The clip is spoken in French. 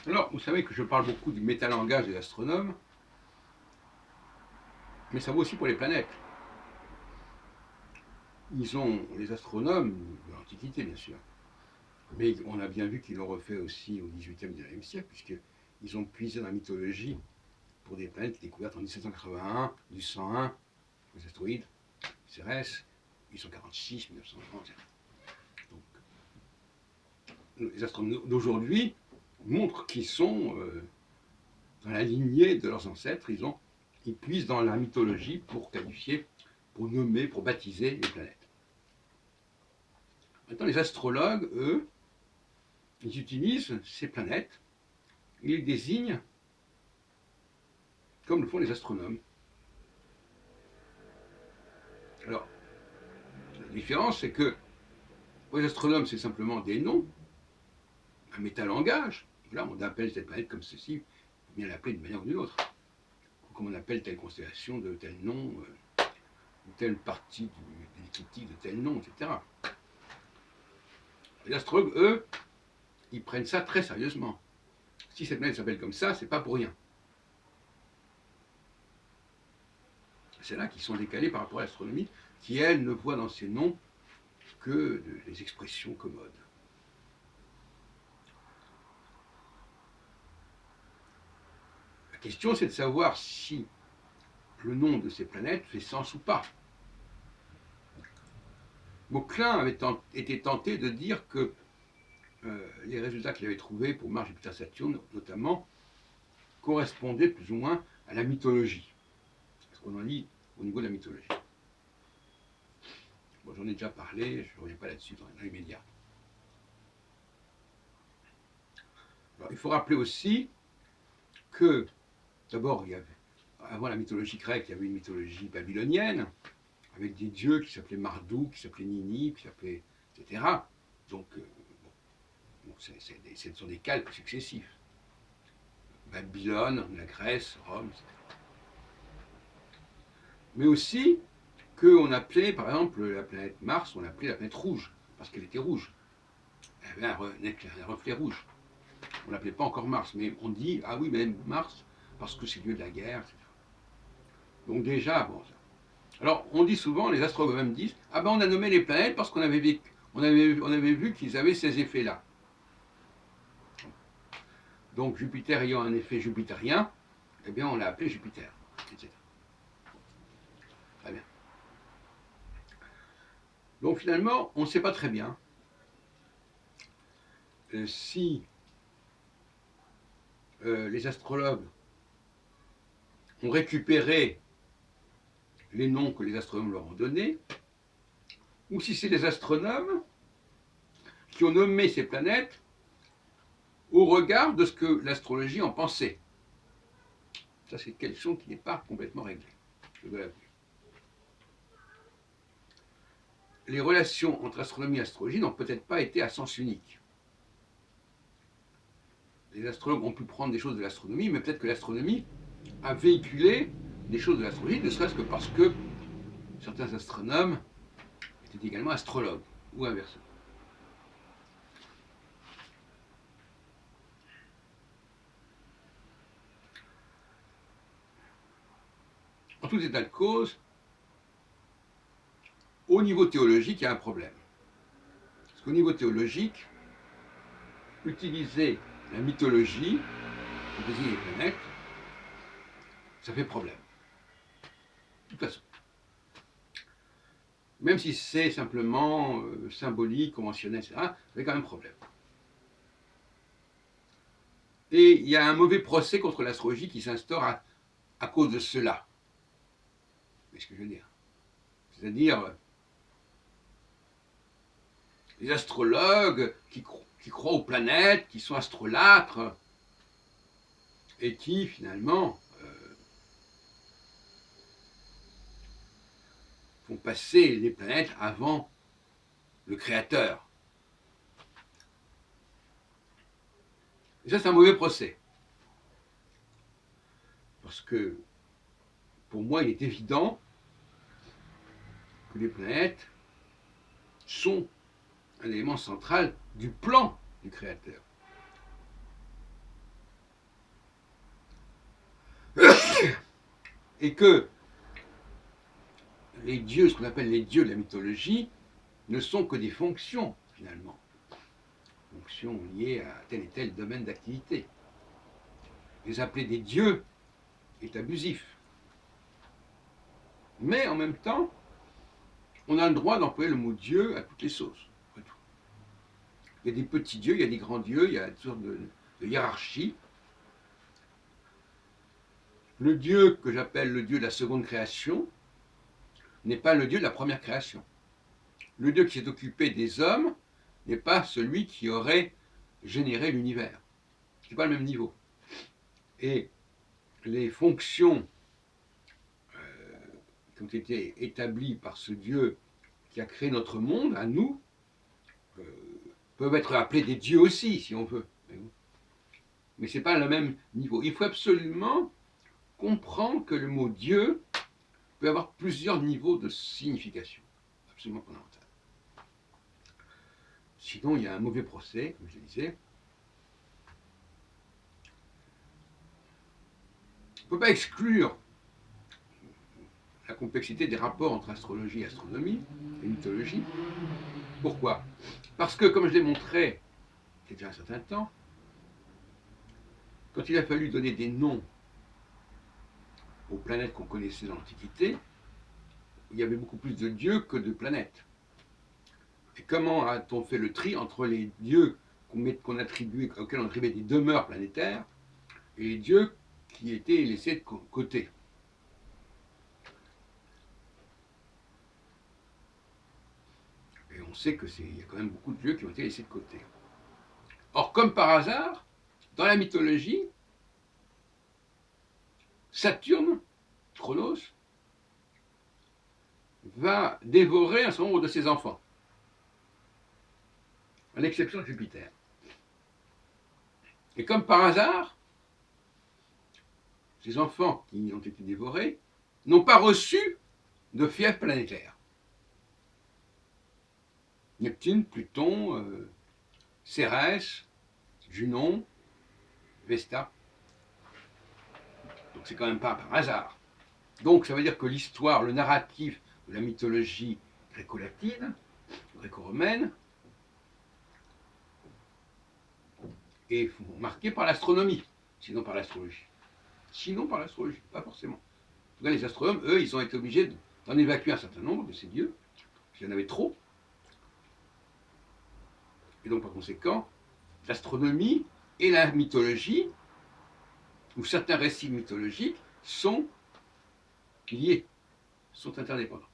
Alors, vous savez que je parle beaucoup du métalangage des astronomes, mais ça vaut aussi pour les planètes. Les astronomes, de l'Antiquité bien sûr, mais on a bien vu qu'ils l'ont refait aussi au XVIIIe et XIXe siècle, puisqu'ils ont puisé dans la mythologie pour des planètes découvertes en 1781, 1101, les astéroïdes, Cérès, 846, 1930. Donc, les astronomes d'aujourd'hui montrent qu'ils sont dans la lignée de leurs ancêtres. Ils puisent dans la mythologie pour qualifier, pour nommer, pour baptiser les planètes. Maintenant, les astrologues, eux, ils utilisent ces planètes, ils les désignent comme le font les astronomes. Alors, la différence, c'est que pour les astronomes, c'est simplement des noms, un métalangage. Voilà, on appelle cette planète comme ceci, il faut bien l'appeler d'une manière ou d'une autre. Comme on appelle telle constellation de tel nom, ou telle partie de l'écliptique de tel nom, etc. Les astrologues, eux, ils prennent ça très sérieusement. Si cette planète s'appelle comme ça, c'est pas pour rien. C'est là qu'ils sont décalés par rapport à l'astronomie, qui, elle, ne voit dans ces noms que des expressions commodes. La question, c'est de savoir si le nom de ces planètes fait sens ou pas. Vauquelin avait été tenté de dire que les résultats qu'il avait trouvés pour Mars, Jupiter, Saturne, notamment, correspondaient plus ou moins à la mythologie. Ce qu'on en lit au niveau de la mythologie. Bon, j'en ai déjà parlé, je ne reviens pas là-dessus dans les médias. Alors, il faut rappeler aussi que, d'abord, avant la mythologie grecque, il y avait une mythologie babylonienne, avec des dieux qui s'appelaient Marduk, qui s'appelaient Nini, qui s'appelaient, etc. Donc, ce sont des calques successifs. Babylone, la Grèce, Rome, etc. Mais aussi qu'on appelait, par exemple, la planète Mars, on l'appelait la planète rouge, parce qu'elle était rouge. Elle avait un reflet rouge. On ne l'appelait pas encore Mars, mais on dit, ah oui, mais Mars, parce que c'est le lieu de la guerre, etc. Donc déjà, bon. Alors, on dit souvent, les astrologues même disent, ah ben on a nommé les planètes parce qu'on avait vu qu'ils avaient ces effets-là. Donc Jupiter ayant un effet jupitérien, eh bien on l'a appelé Jupiter, etc. Très bien. Donc finalement, on ne sait pas très bien si les astrologues ont récupéré les noms que les astronomes leur ont donnés, ou si c'est les astronomes qui ont nommé ces planètes au regard de ce que l'astrologie en pensait. Ça, c'est une question qui n'est pas complètement réglée, je dois l'avouer. Les relations entre astronomie et astrologie n'ont peut-être pas été à sens unique. Les astrologues ont pu prendre des choses de l'astronomie, mais peut-être que l'astronomie a véhiculé des choses de l'astrologie, ne serait-ce que parce que certains astronomes étaient également astrologues, ou inversement. En tout état de cause, au niveau théologique, il y a un problème. Parce qu'au niveau théologique, utiliser la mythologie pour désigner les planètes, ça fait problème. De toute façon. Même si c'est simplement symbolique, conventionnel, etc., ça fait quand même problème. Et il y a un mauvais procès contre l'astrologie qui s'instaure à cause de cela. C'est ce que je veux dire. C'est-à-dire, les astrologues qui croient aux planètes, qui sont astrolâtres, et qui, finalement, font passer les planètes avant le Créateur. Et ça, c'est un mauvais procès. Parce que, pour moi, il est évident que les planètes sont un élément central du plan du Créateur. Et que les dieux, ce qu'on appelle les dieux de la mythologie, ne sont que des fonctions, finalement. Fonctions liées à tel et tel domaine d'activité. Les appeler des dieux est abusif. Mais en même temps, on a le droit d'employer le mot Dieu à toutes les sauces. Il y a des petits dieux, il y a des grands dieux, il y a toutes sortes de hiérarchies. Le Dieu que j'appelle le Dieu de la seconde création n'est pas le Dieu de la première création. Le Dieu qui s'est occupé des hommes n'est pas celui qui aurait généré l'univers. Ce n'est pas le même niveau. Et les fonctions qui ont été établies par ce Dieu qui a créé notre monde, à nous, peuvent être appelés des dieux aussi, si on veut. Mais ce n'est pas le même niveau. Il faut absolument comprendre que le mot Dieu peut avoir plusieurs niveaux de signification. Absolument fondamental. Sinon, il y a un mauvais procès, comme je le disais. On ne peut pas exclure la complexité des rapports entre astrologie et astronomie, et mythologie. Pourquoi? Parce que, comme je l'ai montré il y a déjà un certain temps, quand il a fallu donner des noms aux planètes qu'on connaissait dans l'Antiquité, il y avait beaucoup plus de dieux que de planètes. Et comment a-t-on fait le tri entre les dieux qu'on attribuait, auxquels on attribuait des demeures planétaires et les dieux qui étaient laissés de côté? Et on sait qu'il y a quand même beaucoup de dieux qui ont été laissés de côté. Or, comme par hasard, dans la mythologie, Saturne, Chronos, va dévorer un certain nombre de ses enfants, à l'exception de Jupiter. Et comme par hasard, ces enfants qui ont été dévorés n'ont pas reçu de fièvre planétaire. Neptune, Pluton, Cérès, Junon, Vesta. Donc c'est quand même pas par hasard. Donc ça veut dire que l'histoire, le narratif de la mythologie gréco-latine, gréco-romaine, est marqué par l'astronomie, sinon par l'astrologie. Sinon par l'astrologie, pas forcément. En tout cas, les astronomes, eux, ils ont été obligés d'en évacuer un certain nombre de ces dieux, parce qu'il y en avait trop. Et donc, par conséquent, l'astronomie et la mythologie, ou certains récits mythologiques, sont liés, sont interdépendants.